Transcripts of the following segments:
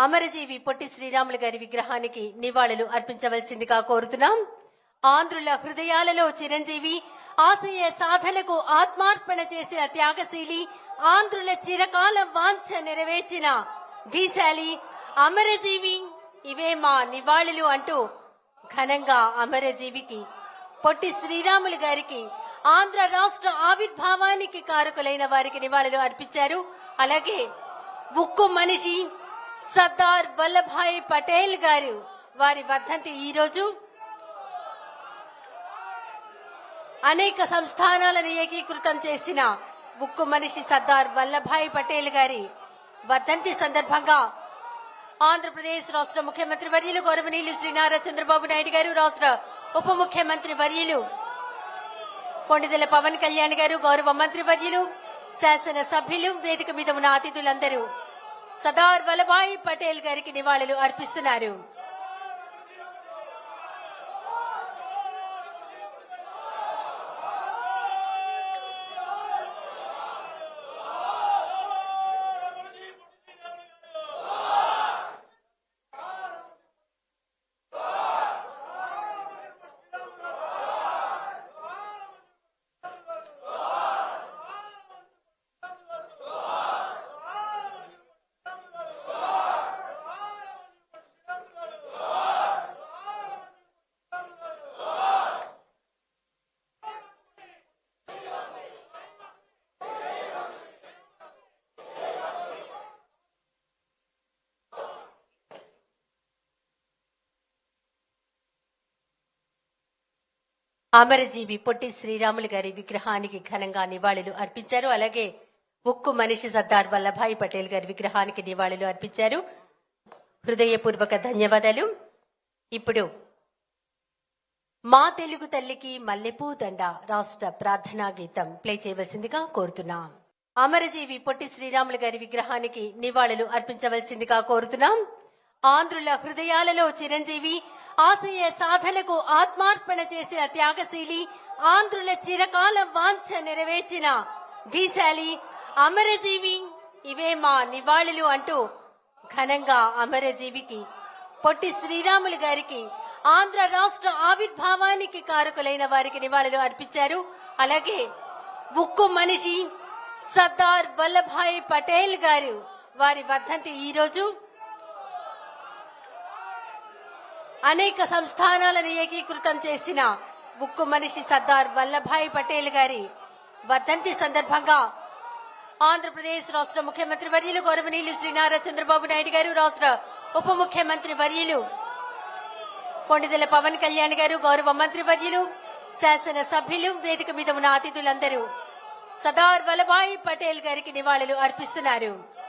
అమరజీవి పొట్టి శ్రీరాములు గారి విగ్రహానికి నివాళులు అర్పించవలసిందిగా కోరుతున్నాం. ఆంధ్రుల హృదయాలలో చిరంజీవి, ఆశయ సాధనకు ఆత్మార్పణ చేసిన త్యాగశీలి, ఆంధ్రుల చిరకాల వాంఛ నెరవేర్చిన ధీశాలి అమరజీవి, ఇవే మా నివాళులు అంటూ ఘనంగా అమరజీవికి, పొట్టి శ్రీరాములు గారికి, ఆంధ్ర రాష్ట్ర ఆవిర్భావానికి కారకులైన వారికి నివాళులు అర్పించారు. అలాగే ఉక్కు మనిషి సర్దార్ వల్లభాయ్ పటేల్ గారు వారి వర్ధంతి ఈ రోజు. అనేక సంస్థానాలను ఏకీకృతం చేసిన ఉక్కు మనిషి సర్దార్ వల్లభాయ్ పటేల్ గారి వర్ధంతి సందర్భంగా ఆంధ్రప్రదేశ్ రాష్ట్ర ముఖ్యమంత్రి వర్యులు గౌరవనీయులు శ్రీ నారా చంద్రబాబు నాయుడు గారు, రాష్ట్ర ఉప ముఖ్యమంత్రి వర్యులు కొండదెల పవన్ కళ్యాణ్ గారు, గౌరవ మంత్రి వర్యులు, శాసన సభ్యులు, వేదిక మీద ఉన్న అతిథులందరూ సర్దార్ వల్లభాయ్ పటేల్ గారికి నివాళులు అర్పిస్తున్నారు. అమరజీవి పొట్టి శ్రీరాములు గారి విగ్రహానికి ఘనంగా నివాళులు అర్పించారు. అలాగే ఉక్కు మనిషి సర్దార్ వల్లభాయ్ పటేల్ గారి విగ్రహానికి నివాళులు అర్పించారు. హృదయపూర్వక ధన్యవాదాలు. ఇప్పుడు మా తెలుగు తల్లికి మల్లెపూ దండ రాష్ట్ర ప్రార్థనా గీతం ప్లే చేయవలసిందిగా కోరుతున్నాం. అమరజీవి పొట్టి శ్రీరాములు గారి విగ్రహానికి నివాళులు అర్పించవలసిందిగా కోరుతున్నాం. ఆంధ్రుల హృదయాలలో చిరంజీవి, ఆశయ సాధనకు ఆత్మార్పణ చేసిన త్యాగశీలి, ఆంధ్రుల చిరకాల వాంఛ నెరవేర్చిన ధీశాలి అమరజీవి, ఇవే మా నివాళులు అంటూ ఘనంగా అమరజీవికి, పొట్టి శ్రీరాములు గారికి, ఆంధ్ర రాష్ట్ర ఆవిర్భావానికి కారకులైన వారికి నివాళులు అర్పించారు. అలాగే ఉక్కు మనిషి సర్దార్ వల్లభాయ్ పటేల్ గారు వారి వర్ధంతి ఈ రోజు. అనేక సంస్థానాలను ఏకీకృతం చేసిన ఉక్కు మనిషి సర్దార్ వల్లభాయ్ పటేల్ గారి వర్ధంతి సందర్భంగా ఆంధ్రప్రదేశ్ రాష్ట్ర ముఖ్యమంత్రి వర్యులు గౌరవనీయులు శ్రీ నారా చంద్రబాబు నాయుడు గారు, రాష్ట్ర ఉప ముఖ్యమంత్రి వర్యులు కొండదెల పవన్ కళ్యాణ్ గారు, గౌరవ మంత్రి వర్యులు, శాసన సభ్యులు, వేదిక మీద ఉన్న అతిథులందరూ సర్దార్ వల్లభాయ్ పటేల్ గారికి నివాళులు అర్పిస్తున్నారు.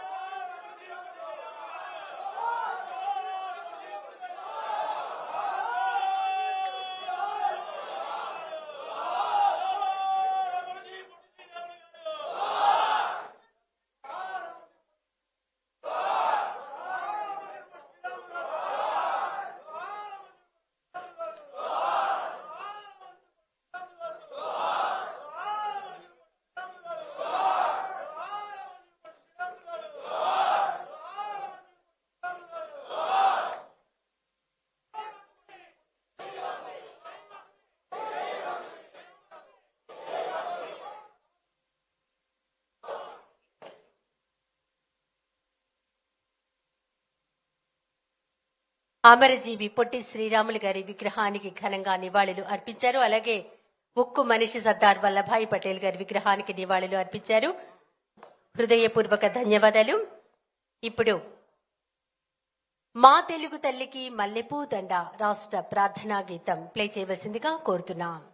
అమరజీవి పొట్టి శ్రీరాములు గారి విగ్రహానికి ఘనంగా నివాళులు అర్పించారు. అలాగే ఉక్కు మనిషి సర్దార్ వల్లభాయ్ పటేల్ గారి విగ్రహానికి నివాళులు అర్పించారు. హృదయపూర్వక ధన్యవాదాలు. ఇప్పుడు మా తెలుగు తల్లికి మల్లెపూ దండ రాష్ట్ర ప్రార్థనా గీతం ప్లే చేయవలసిందిగా కోరుతున్నాం.